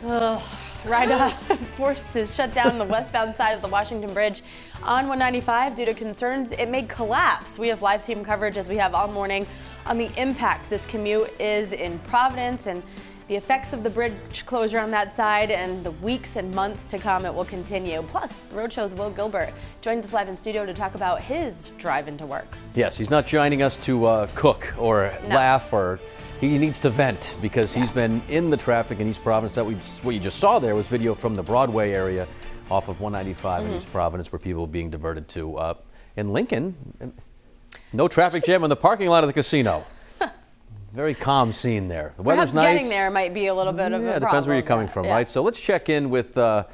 Ugh, forced to shut down the westbound side of the Washington Bridge on 195 due to concerns it may collapse. We have live team coverage, as we have all morning, on the impact this commute is in Providence and the effects of the bridge closure on that side, and the weeks and months to come it will continue. Plus, the Roadshow's Will Gilbert joins us live in studio to talk about his drive into work. Yes, he's not joining us to cook or laugh, or he needs to vent because he's been in the traffic in East Providence. What you just saw there was video from the Broadway area off of 195 in East Providence, where people are being diverted to. In Lincoln, no traffic jam in the parking lot of the casino. Very calm scene there. The weather's nice. Getting there might be a little bit of a problem. Yeah, it depends where you're coming from, right? So let's check in with Melissa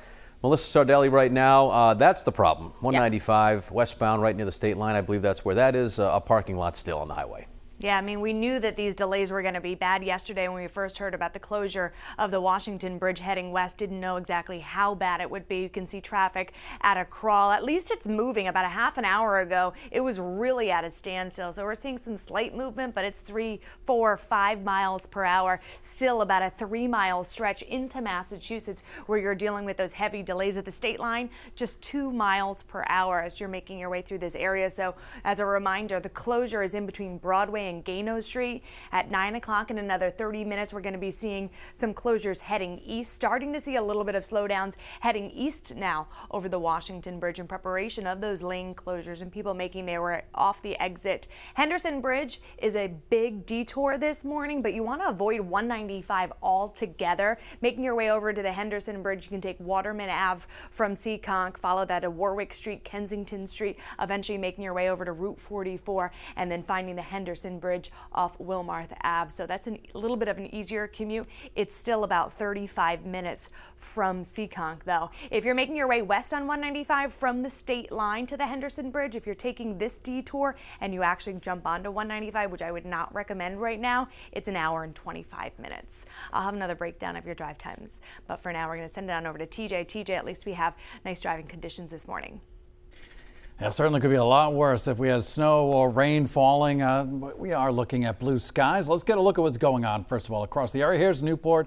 Sardelli right now. That's the problem. 195 westbound, right near the state line. I believe that's where that is. A parking lot still on the highway. Yeah, I mean, we knew that these delays were going to be bad yesterday when we first heard about the closure of the Washington Bridge heading west. Didn't know exactly how bad it would be. You can see traffic at a crawl. At least it's moving. About a half an hour ago, it was really at a standstill. So we're seeing some slight movement, but it's 3, 4, 5 miles per hour. Still about a 3-mile stretch into Massachusetts where you're dealing with those heavy delays at the state line. Just 2 miles per hour as you're making your way through this area. So as a reminder, the closure is in between Broadway and Gano Street. At 9 o'clock in another 30 minutes, we're going to be seeing some closures heading east, starting to see a little bit of slowdowns heading east now over the Washington Bridge in preparation of those lane closures and people making their way off the exit. Henderson Bridge is a big detour this morning, but you want to avoid 195 altogether. Making your way over to the Henderson Bridge, you can take Waterman Ave from Seekonk, follow that to Warwick Street, Kensington Street, eventually making your way over to Route 44, and then finding the Henderson Bridge off Wilmarth Ave. So that's a little bit of an easier commute. It's still about 35 minutes from Seekonk, though. If you're making your way west on 195 from the state line to the Henderson Bridge, if you're taking this detour and you actually jump onto 195, which I would not recommend right now, it's an hour and 25 minutes. I'll have another breakdown of your drive times, but for now we're going to send it on over to TJ. TJ, at least we have nice driving conditions this morning. Yeah, certainly could be a lot worse if we had snow or rain falling. But we are looking at blue skies. Let's get a look at what's going on. First of all, across the area, here's Newport.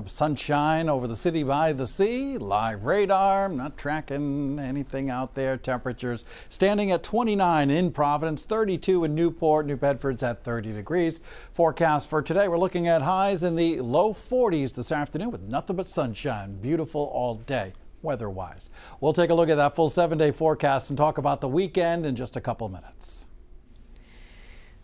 Sunshine over the city by the sea. Live radar. Not tracking anything out there. Temperatures standing at 29 in Providence, 32 in Newport. New Bedford's at 30 degrees. Forecast for today, we're looking at highs in the low 40s this afternoon with nothing but sunshine. Beautiful all day, weather-wise. We'll take a look at that full 7-day forecast and talk about the weekend in just a couple minutes.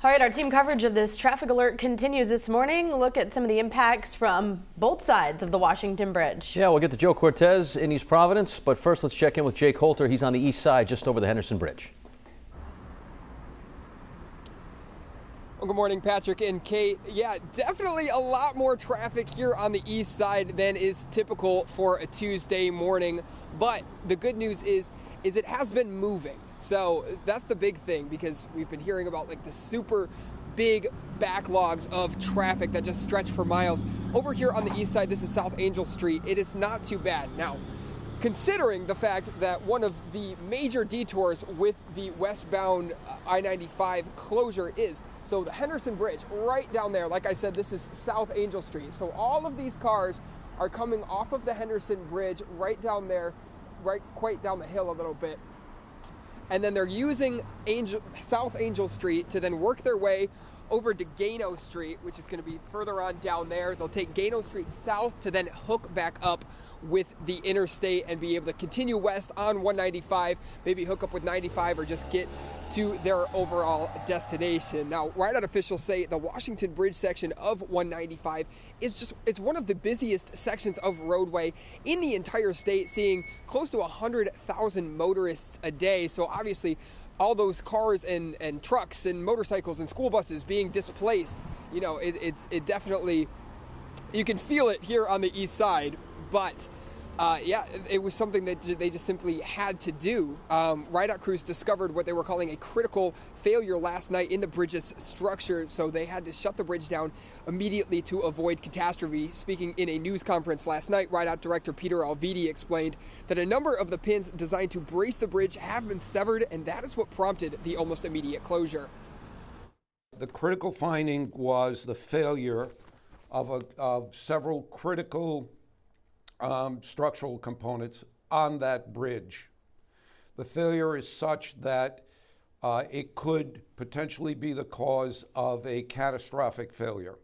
All right, our team coverage of this traffic alert continues this morning. Look at some of the impacts from both sides of the Washington Bridge. Yeah, we'll get to Joe Cortez in East Providence, but first let's check in with Jake Holter. He's on the east side, just over the Henderson Bridge. Well, good morning, Patrick and Kate. Yeah, definitely a lot more traffic here on the east side than is typical for a Tuesday morning. But the good news is it has been moving. So that's the big thing, because we've been hearing about like the super big backlogs of traffic that just stretch for miles. Over here on the east side, this is South Angel Street. It is not too bad. Now, considering the fact that one of the major detours with the westbound I-95 closure is, so the Henderson Bridge right down there, like I said, this is South Angel Street. So all of these cars are coming off of the Henderson Bridge right down there, right quite down the hill a little bit. And then they're using South Angel Street to then work their way over to Gano Street, which is going to be further on down there. They'll take Gano Street south to then hook back up with the interstate and be able to continue west on 195, maybe hook up with 95 or just get to their overall destination. Now, Ride-Out officials say the Washington Bridge section of 195 it's one of the busiest sections of roadway in the entire state, seeing close to 100,000 motorists a day. So obviously, all those cars and trucks and motorcycles and school buses being displaced, you know, it definitely, you can feel it here on the east side. But yeah, it was something that they just simply had to do. Ride-Out crews discovered what they were calling a critical failure last night in the bridge's structure, so they had to shut the bridge down immediately to avoid catastrophe. Speaking in a news conference last night, Ride-Out director Peter Alvidi explained that a number of the pins designed to brace the bridge have been severed, and that is what prompted the almost immediate closure. The critical finding was the failure of several critical structural components on that bridge. The failure is such that it could potentially be the cause of a catastrophic failure.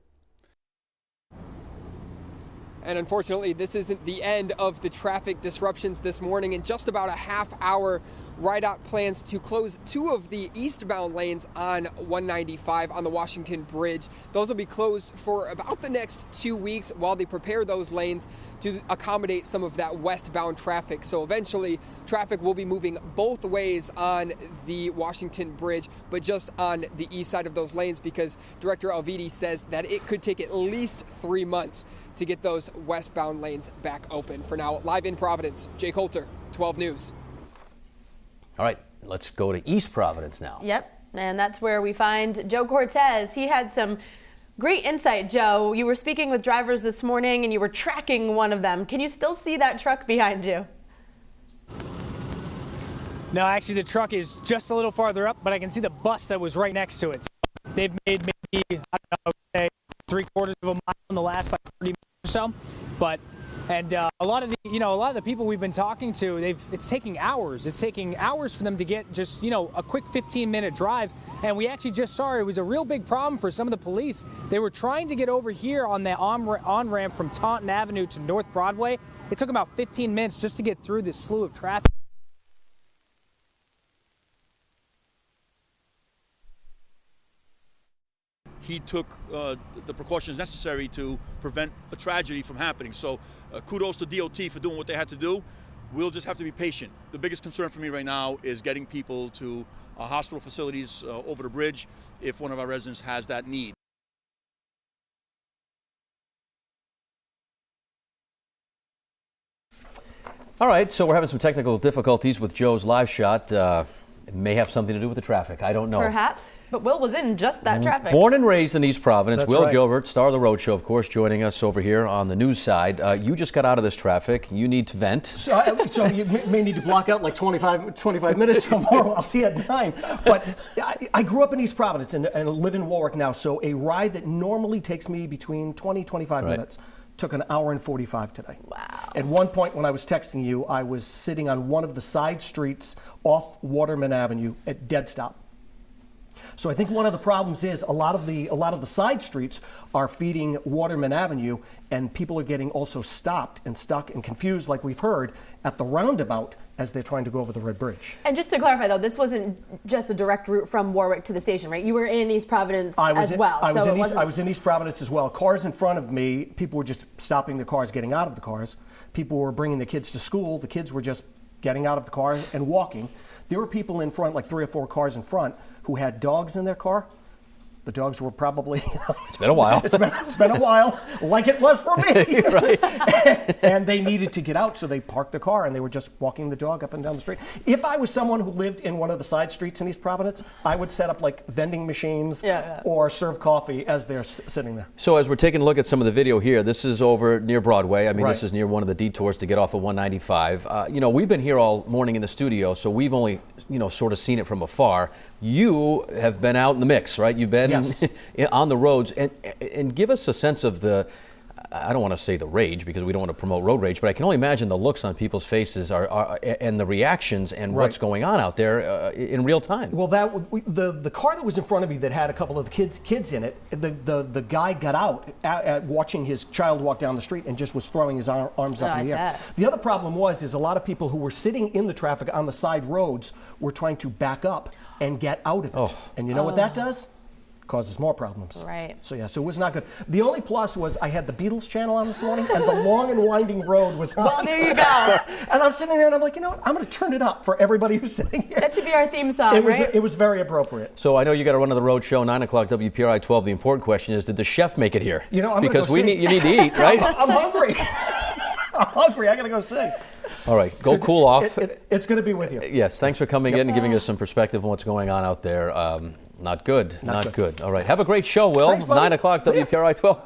And unfortunately, this isn't the end of the traffic disruptions this morning. In just about a half hour, RIDOT plans to close 2 of the eastbound lanes on 195 on the Washington Bridge. Those will be closed for about the next 2 weeks while they prepare those lanes to accommodate some of that westbound traffic. So eventually, traffic will be moving both ways on the Washington Bridge, but just on the east side of those lanes, because Director Alviti says that it could take at least 3 months to get those westbound lanes back open. For now, live in Providence, Jake Holter, 12 News. All right, let's go to East Providence now. Yep, and that's where we find Joe Cortez. He had some great insight, Joe. You were speaking with drivers this morning and you were tracking one of them. Can you still see that truck behind you? No, actually the truck is just a little farther up, but I can see the bus that was right next to it. So they've made maybe, I don't know, say 3/4 of a mile in the last like 30 minutes or so. But a lot of the people we've been talking to, it's taking hours. It's taking hours for them to get just, a quick 15-minute drive. And we actually just saw it was a real big problem for some of the police. They were trying to get over here on the on-ramp from Taunton Avenue to North Broadway. It took about 15 minutes just to get through this slew of traffic. He took the precautions necessary to prevent a tragedy from happening. So kudos to DOT for doing what they had to do. We'll just have to be patient. The biggest concern for me right now is getting people to hospital facilities over the bridge if one of our residents has that need. All right, so we're having some technical difficulties with Joe's live shot. It may have something to do with the traffic. I don't know. Perhaps, but Will was in just that traffic. Born and raised in East Providence. That's Will right. Gilbert, star of the Road Show, of course, joining us over here on the news side. You just got out of this traffic. You need to vent. So you may need to block out like 25 minutes or more. I'll see you at 9. But I grew up in East Providence and live in Warwick now. So a ride that normally takes me between 25 minutes took an hour and 45 today. Wow. At one point when I was texting you, I was sitting on one of the side streets off Waterman Avenue at dead stop. So I think one of the problems is a lot of the side streets are feeding Waterman Avenue, and people are getting also stopped and stuck and confused, like we've heard, at the roundabout as they're trying to go over the Red Bridge. And just to clarify, though, this wasn't just a direct route from Warwick to the station, right? You were in East Providence as well. I was in East Providence as well. Cars in front of me, people were just stopping the cars, getting out of the cars. People were bringing the kids to school. The kids were just getting out of the car and walking. There were people in front, like 3 or 4 cars in front, who had dogs in their car. The dogs were probably, It's been a while. it's been a while, like it was for me. Right. And they needed to get out, so they parked the car and they were just walking the dog up and down the street. If I was someone who lived in one of the side streets in East Providence, I would set up like vending machines or serve coffee as they're sitting there. So as we're taking a look at some of the video here, this is over near Broadway. I mean, This is near one of the detours to get off of 195. We've been here all morning in the studio, so we've only, sort of seen it from afar. You have been out in the mix, right? You've been on the roads, and give us a sense of the, I don't want to say the rage because we don't want to promote road rage, but I can only imagine the looks on people's faces are and the reactions and what's going on out there in real time. Well, the car that was in front of me that had a couple of the kids in it, the guy got out at watching his child walk down the street and just was throwing his arms up in the air. The other problem was a lot of people who were sitting in the traffic on the side roads were trying to back up and get out of it. And you know what that does? Causes more problems. Right. So it was not good. The only plus was I had the Beatles channel on this morning, and the long and winding road was on. Well, there you go. And I'm sitting there, and I'm like, you know what? I'm going to turn it up for everybody who's sitting here. That should be our theme song, right? It was very appropriate. So I know you got to run to the Road Show, 9 o'clock, WPRI 12. The important question is, did the chef make it here? I'm because you need to eat, right? I'm hungry. I'm hungry. I got to go sing. All right, go cool off. It's good to be with you. Yes, thanks for coming in and giving us some perspective on what's going on out there. Not good. Not good. All right, have a great show, Will. Thanks, buddy. 9 o'clock, WPRI 12.